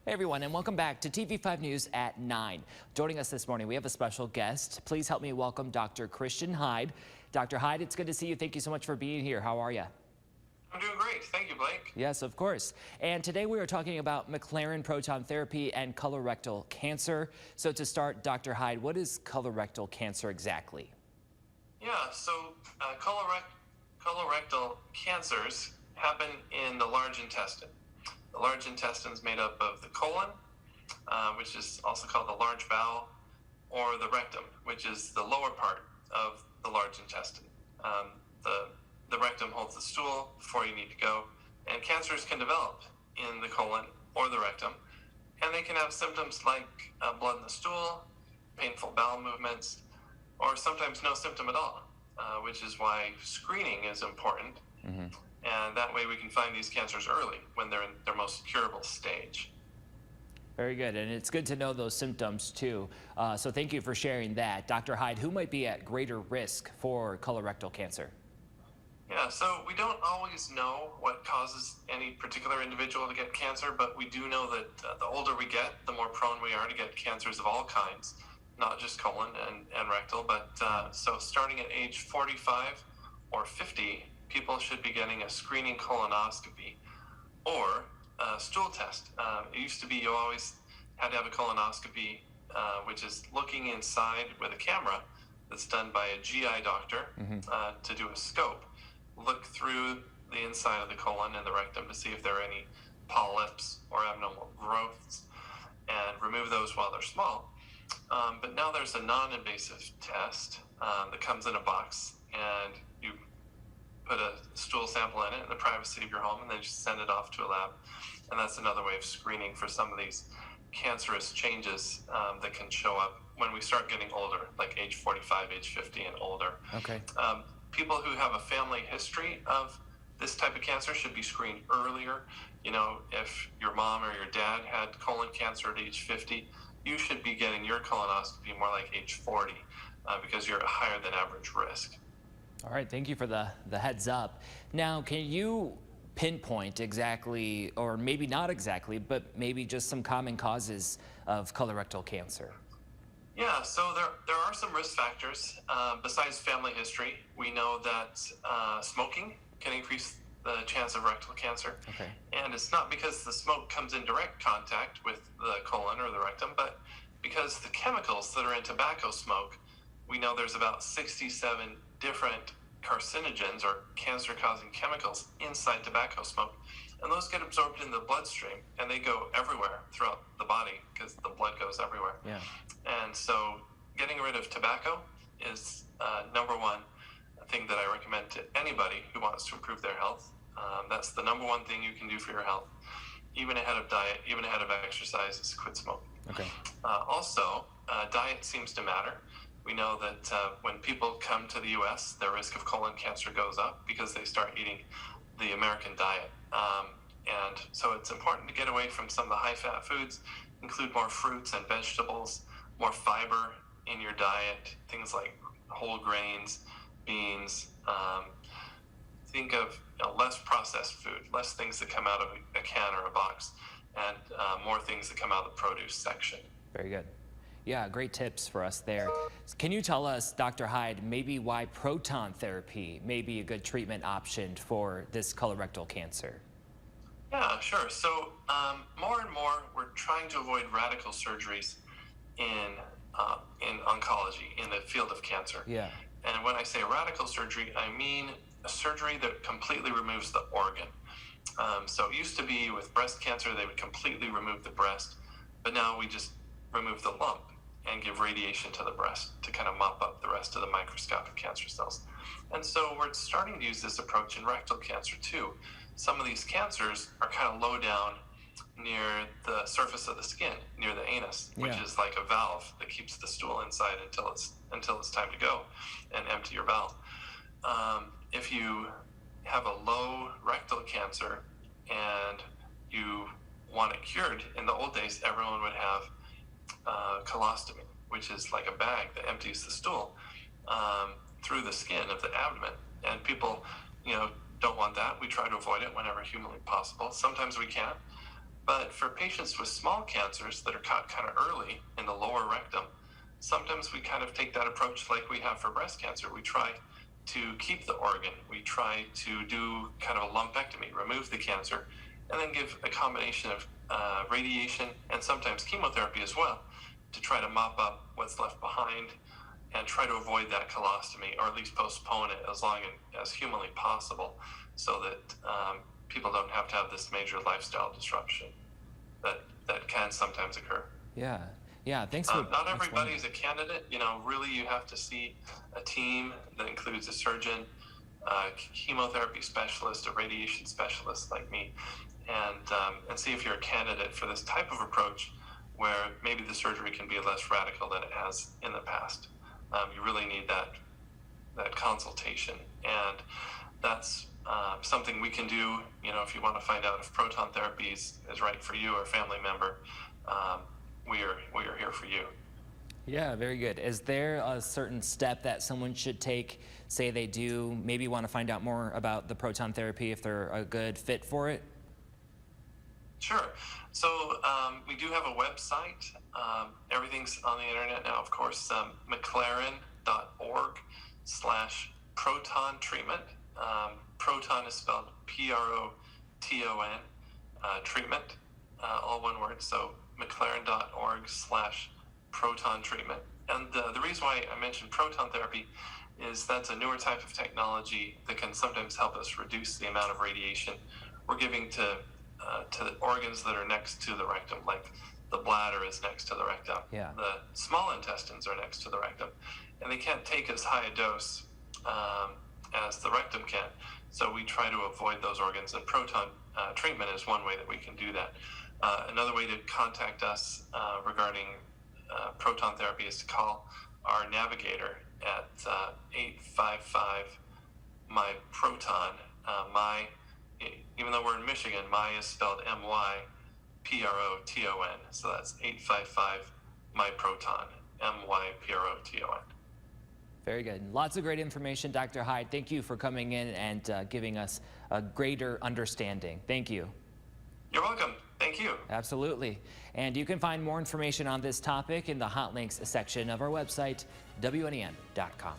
Hey everyone, and welcome back to TV5 News at 9. Joining us this morning, we have a special guest. Please help me welcome Dr. Christian Hyde. Dr. Hyde, it's good to see you. Thank you so much for being here. How are you? I'm doing great. Thank you, Blake. Yes, of course. And today we are talking about McLaren proton therapy and colorectal cancer. So to start, Dr. Hyde, what is colorectal cancer exactly? Yeah, so colorectal cancers happen in the large intestine. The large intestine is made up of the colon, which is also called the large bowel, or the rectum, which is the lower part of the large intestine. The rectum holds the stool before you need to go, and cancers can develop in the colon or the rectum, and they can have symptoms like blood in the stool, painful bowel movements, or sometimes no symptom at all, which is why screening is important. Mm-hmm. And that way we can find these cancers early when they're in their most curable stage. Very good, and it's good to know those symptoms too. So thank you for sharing that. Dr. Hyde, who might be at greater risk for colorectal cancer? Yeah, so we don't always know what causes any particular individual to get cancer, but we do know that the older we get, the more prone we are to get cancers of all kinds, not just colon and rectal, but so starting at age 45 or 50, people should be getting a screening colonoscopy or a stool test. It used to be you always had to have a colonoscopy, which is looking inside with a camera that's done by a GI doctor to do a scope. Look through the inside of the colon and the rectum to see if there are any polyps or abnormal growths and remove those while they're small. But now there's a non-invasive test that comes in a box, and you put a stool sample in it in the privacy of your home and then just send it off to a lab. And that's another way of screening for some of these cancerous changes that can show up when we start getting older, like age 45, age 50 and older. Okay. People who have a family history of this type of cancer should be screened earlier. You know, if your mom or your dad had colon cancer at age 50, you should be getting your colonoscopy more like age 40 because you're at higher than average risk. All right, thank you for the heads up. Now, can you pinpoint exactly, or maybe not exactly, but maybe just some common causes of colorectal cancer? Yeah, so there are some risk factors. Besides family history, we know that smoking can increase the chance of rectal cancer. Okay. And it's not because the smoke comes in direct contact with the colon or the rectum, but because the chemicals that are in tobacco smoke, we know there's about 67 different carcinogens or cancer-causing chemicals inside tobacco smoke. And those get absorbed in the bloodstream, and they go everywhere throughout the body because the blood goes everywhere. Yeah. And so getting rid of tobacco is number one thing that I recommend to anybody who wants to improve their health. That's the number one thing you can do for your health, even ahead of diet, even ahead of exercise, is quit smoking. Okay. Also, diet seems to matter. We know that when people come to the U.S., their risk of colon cancer goes up because they start eating the American diet. And so it's important to get away from some of the high-fat foods, include more fruits and vegetables, more fiber in your diet, things like whole grains, beans. Think of less processed food, less things that come out of a can or a box, and more things that come out of the produce section. Very good. Yeah, great tips for us there. Can you tell us, Dr. Hyde, maybe why proton therapy may be a good treatment option for this colorectal cancer? Yeah, sure. So more and more, we're trying to avoid radical surgeries in oncology, in the field of cancer. Yeah. And when I say radical surgery, I mean a surgery that completely removes the organ. So it used to be with breast cancer, they would completely remove the breast, but now we just remove the lump and give radiation to the breast to kind of mop up the rest of the microscopic cancer cells. And so we're starting to use this approach in rectal cancer too. Some of these cancers are kind of low down near the surface of the skin, near the anus, which is like a valve that keeps the stool inside until it's time to go and empty your bowel. If you have a low rectal cancer and you want it cured, in the old days, everyone would have colostomy, which is like a bag that empties the stool through the skin of the abdomen. And people, don't want that. We try to avoid it whenever humanly possible. Sometimes we can't, But for patients with small cancers that are caught kind of early in the lower rectum, sometimes we kind of take that approach like we have for breast cancer. We try to keep the organ. We try to do kind of a lumpectomy, remove the cancer, and then give a combination of radiation and sometimes chemotherapy as well to try to mop up what's left behind and try to avoid that colostomy, or at least postpone it as long as humanly possible, so that people don't have to have this major lifestyle disruption that can sometimes occur. Yeah. Yeah, thanks for Not everybody explaining. is a candidate. Really, you have to see a team that includes a surgeon, a chemotherapy specialist, a radiation specialist like me, and see if you're a candidate for this type of approach, where maybe the surgery can be less radical than it has in the past. You really need that consultation, and that's something we can do. If you want to find out if proton therapy is right for you or a family member, we are here for you. Yeah, very good. Is there a certain step that someone should take, say they do maybe want to find out more about the proton therapy, if they're a good fit for it? Sure. So we do have a website. Everything's on the internet now, of course. McLaren.org/proton treatment. Proton is spelled Proton, treatment, all one word. So McLaren.org/proton treatment. And the reason why I mentioned proton therapy is that's a newer type of technology that can sometimes help us reduce the amount of radiation we're giving to the organs that are next to the rectum, like the bladder is next to the rectum. Yeah. The small intestines are next to the rectum, and they can't take as high a dose as the rectum can. So we try to avoid those organs, and proton treatment is one way that we can do that. Another way to contact us regarding proton therapy is to call our navigator at 855-MY-PROTON. Even though we're in Michigan, my is spelled MYPROTON. So that's 855-MY-PROTON, MYPROTON. Very good. Lots of great information, Dr. Hyde. Thank you for coming in and giving us a greater understanding. Thank you. You're welcome. Thank you. Absolutely. And you can find more information on this topic in the hot links section of our website, WNEN.com.